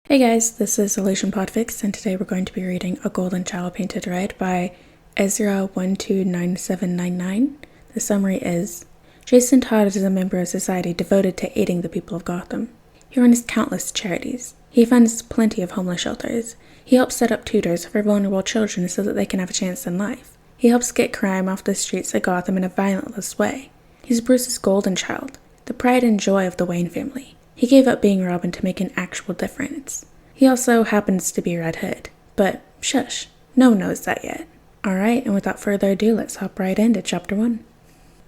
Hey guys, this is Solution Podfic, and today we're going to be reading A Golden Child Painted Red by Ezra129799. The summary is, Jason Todd is a member of society devoted to aiding the people of Gotham. He runs countless charities. He funds plenty of homeless shelters. He helps set up tutors for vulnerable children so that they can have a chance in life. He helps get crime off the streets of Gotham in a violentless way. He's Bruce's golden child, the pride and joy of the Wayne family. He gave up being Robin to make an actual difference. He also happens to be Red Hood. But shush, no one knows that yet. Alright, and without further ado, let's hop right into Chapter 1.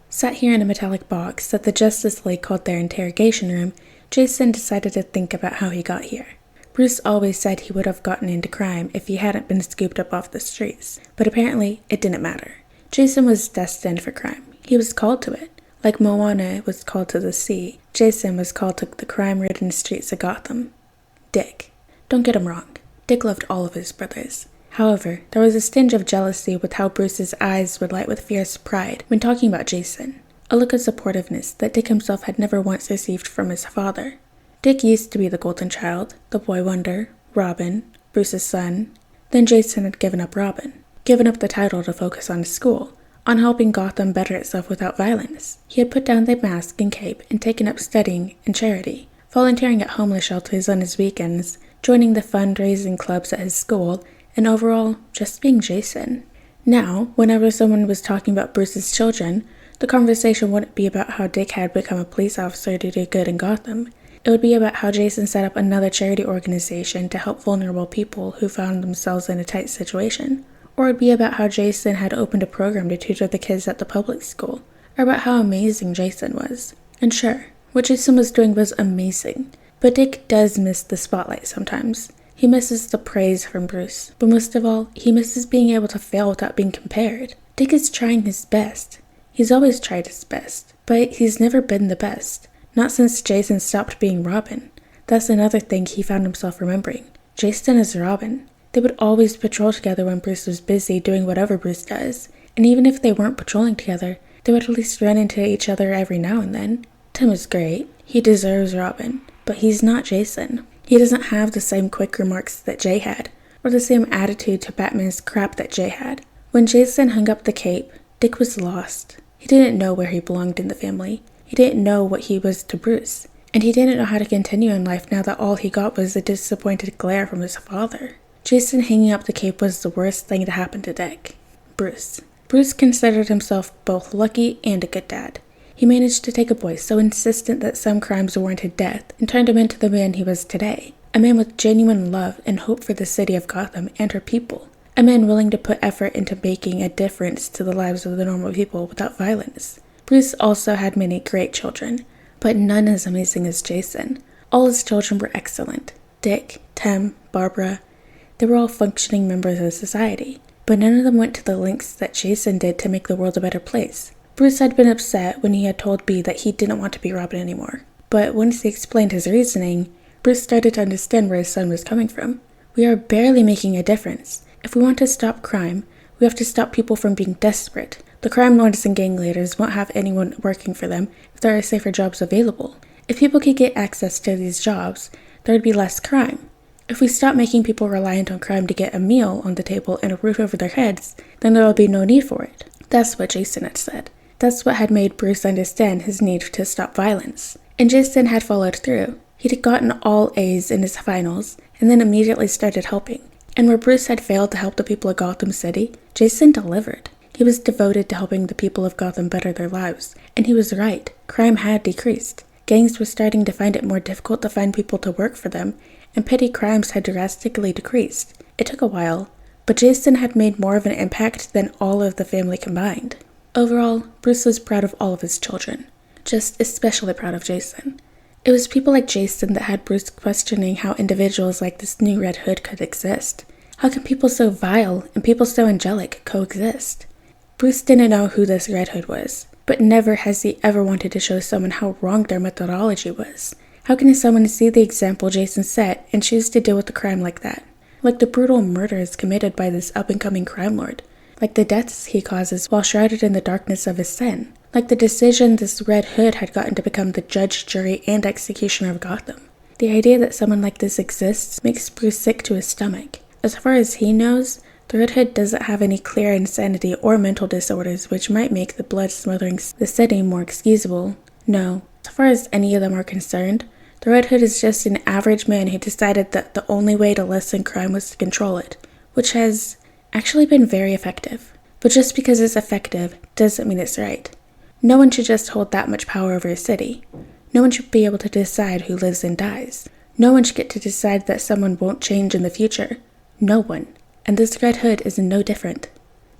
Sat here in a metallic box that the Justice League called their interrogation room, Jason decided to think about how he got here. Bruce always said he would have gotten into crime if he hadn't been scooped up off the streets, but apparently it didn't matter. Jason was destined for crime. He was called to it. Like Moana was called to the sea, Jason was called to the crime-ridden streets of Gotham. Dick. Don't get him wrong. Dick loved all of his brothers. However, there was a tinge of jealousy with how Bruce's eyes would light with fierce pride when talking about Jason, a look of supportiveness that Dick himself had never once received from his father. Dick used to be the golden child, the boy wonder, Robin, Bruce's son. Then Jason had given up Robin, given up the title to focus on school, on helping Gotham better itself without violence. He had put down the mask and cape and taken up studying and charity, volunteering at homeless shelters on his weekends, joining the fundraising clubs at his school, and overall, just being Jason. Now, whenever someone was talking about Bruce's children, the conversation wouldn't be about how Dick had become a police officer to do good in Gotham. It would be about how Jason set up another charity organization to help vulnerable people who found themselves in a tight situation. Or it would be about how Jason had opened a program to tutor the kids at the public school, or about how amazing Jason was. And sure, what Jason was doing was amazing, but Dick does miss the spotlight sometimes. He misses the praise from Bruce, but most of all, he misses being able to fail without being compared. Dick is trying his best. He's always tried his best, but he's never been the best. Not since Jason stopped being Robin. That's another thing he found himself remembering. Jason is Robin. They would always patrol together when Bruce was busy doing whatever Bruce does, and even if they weren't patrolling together, they would at least run into each other every now and then. Tim is great. He deserves Robin, but he's not Jason. He doesn't have the same quick remarks that Jay had, or the same attitude to Batman's crap that Jay had. When Jason hung up the cape, Dick was lost. He didn't know where he belonged in the family. He didn't know what he was to Bruce, and he didn't know how to continue in life now that all he got was a disappointed glare from his father. Jason hanging up the cape was the worst thing to happen to Dick. Bruce. Bruce considered himself both lucky and a good dad. He managed to take a boy so insistent that some crimes warranted death and turned him into the man he was today. A man with genuine love and hope for the city of Gotham and her people. A man willing to put effort into making a difference to the lives of the normal people without violence. Bruce also had many great children, but none as amazing as Jason. All his children were excellent. Dick, Tim, Barbara. They were all functioning members of society, but none of them went to the lengths that Jason did to make the world a better place. Bruce had been upset when he had told Bea that he didn't want to be Robin anymore, but once he explained his reasoning, Bruce started to understand where his son was coming from. We are barely making a difference. If we want to stop crime, we have to stop people from being desperate. The crime lords and gang leaders won't have anyone working for them if there are safer jobs available. If people could get access to these jobs, there would be less crime. If we stop making people reliant on crime to get a meal on the table and a roof over their heads, then there will be no need for it. That's what Jason had said. That's what had made Bruce understand his need to stop violence. And Jason had followed through. He'd gotten all A's in his finals, and then immediately started helping. And where Bruce had failed to help the people of Gotham City, Jason delivered. He was devoted to helping the people of Gotham better their lives. And he was right. Crime had decreased. Gangs were starting to find it more difficult to find people to work for them, and petty crimes had drastically decreased. It took a while, but Jason had made more of an impact than all of the family combined. Overall, Bruce was proud of all of his children, just especially proud of Jason. It was people like Jason that had Bruce questioning how individuals like this new Red Hood could exist. How can people so vile and people so angelic coexist? Bruce didn't know who this Red Hood was, but never has he ever wanted to show someone how wrong their methodology was. How can someone see the example Jason set and choose to deal with a crime like that? Like the brutal murders committed by this up-and-coming crime lord. Like the deaths he causes while shrouded in the darkness of his sin. Like the decision this Red Hood had gotten to become the judge, jury, and executioner of Gotham. The idea that someone like this exists makes Bruce sick to his stomach. As far as he knows, the Red Hood doesn't have any clear insanity or mental disorders which might make the blood smothering the city more excusable. No, as far as any of them are concerned, the Red Hood is just an average man who decided that the only way to lessen crime was to control it, which has actually been very effective. But just because it's effective doesn't mean it's right. No one should just hold that much power over a city. No one should be able to decide who lives and dies. No one should get to decide that someone won't change in the future. No one. And this Red Hood is no different.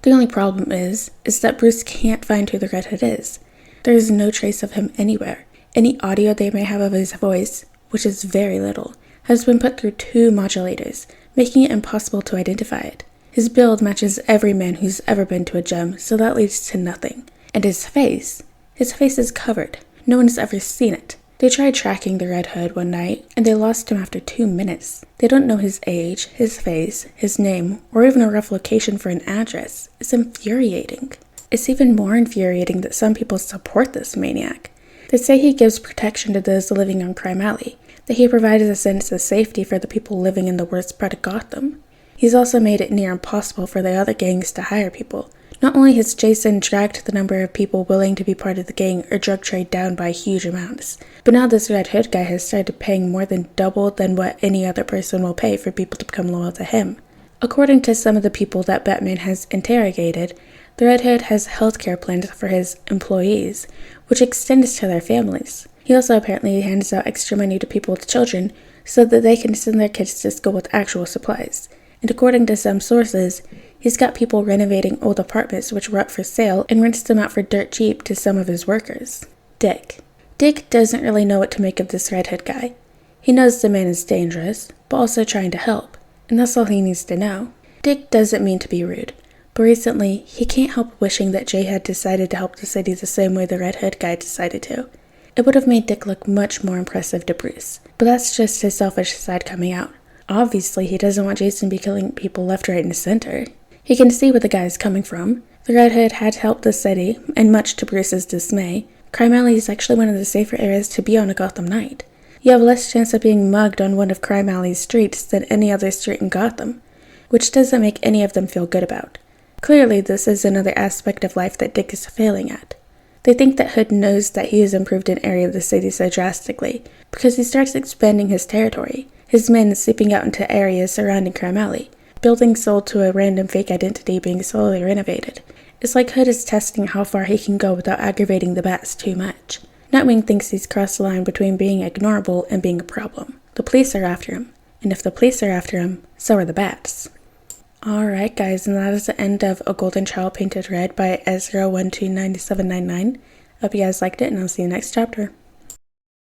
The only problem is that Bruce can't find who the Red Hood is. There is no trace of him anywhere. Any audio they may have of his voice, which is very little, has been put through 2 modulators, making it impossible to identify it. His build matches every man who's ever been to a gym, so that leads to nothing. And his face is covered. No one's ever seen it. They tried tracking the Red Hood one night, and they lost him after 2 minutes. They don't know his age, his face, his name, or even a rough location for an address. It's infuriating. It's even more infuriating that some people support this maniac. They say he gives protection to those living on Crime Alley, that he provides a sense of safety for the people living in the worst part of Gotham. He's also made it near impossible for the other gangs to hire people. Not only has Jason dragged the number of people willing to be part of the gang or drug trade down by huge amounts, but now this Red Hood guy has started paying more than double than what any other person will pay for people to become loyal to him. According to some of the people that Batman has interrogated, the Red Hood has healthcare plans for his employees, which extends to their families. He also apparently hands out extra money to people with children so that they can send their kids to school with actual supplies. And according to some sources, he's got people renovating old apartments which were up for sale and rents them out for dirt cheap to some of his workers. Dick. Dick doesn't really know what to make of this Red Hood guy. He knows the man is dangerous, but also trying to help, and that's all he needs to know. Dick doesn't mean to be rude, but recently he can't help wishing that Jay had decided to help the city the same way the Red Hood guy decided to. It would have made Dick look much more impressive to Bruce, but that's just his selfish side coming out. Obviously, he doesn't want Jason to be killing people left, right, and center. He can see where the guy is coming from. The Red Hood had helped the city, and much to Bruce's dismay, Crime Alley is actually one of the safer areas to be on a Gotham night. You have less chance of being mugged on one of Crime Alley's streets than any other street in Gotham, which doesn't make any of them feel good about. Clearly, this is another aspect of life that Dick is failing at. They think that Hood knows that he has improved an area of the city so drastically, because he starts expanding his territory, his men seeping out into areas surrounding Crime Alley, buildings sold to a random fake identity being slowly renovated. It's like Hood is testing how far he can go without aggravating the bats too much. Nightwing thinks he's crossed the line between being ignorable and being a problem. The police are after him, and if the police are after him, so are the bats. Alright guys, and that is the end of A Golden Child Painted Red by Ezra129799. Hope you guys liked it, and I'll see you next chapter.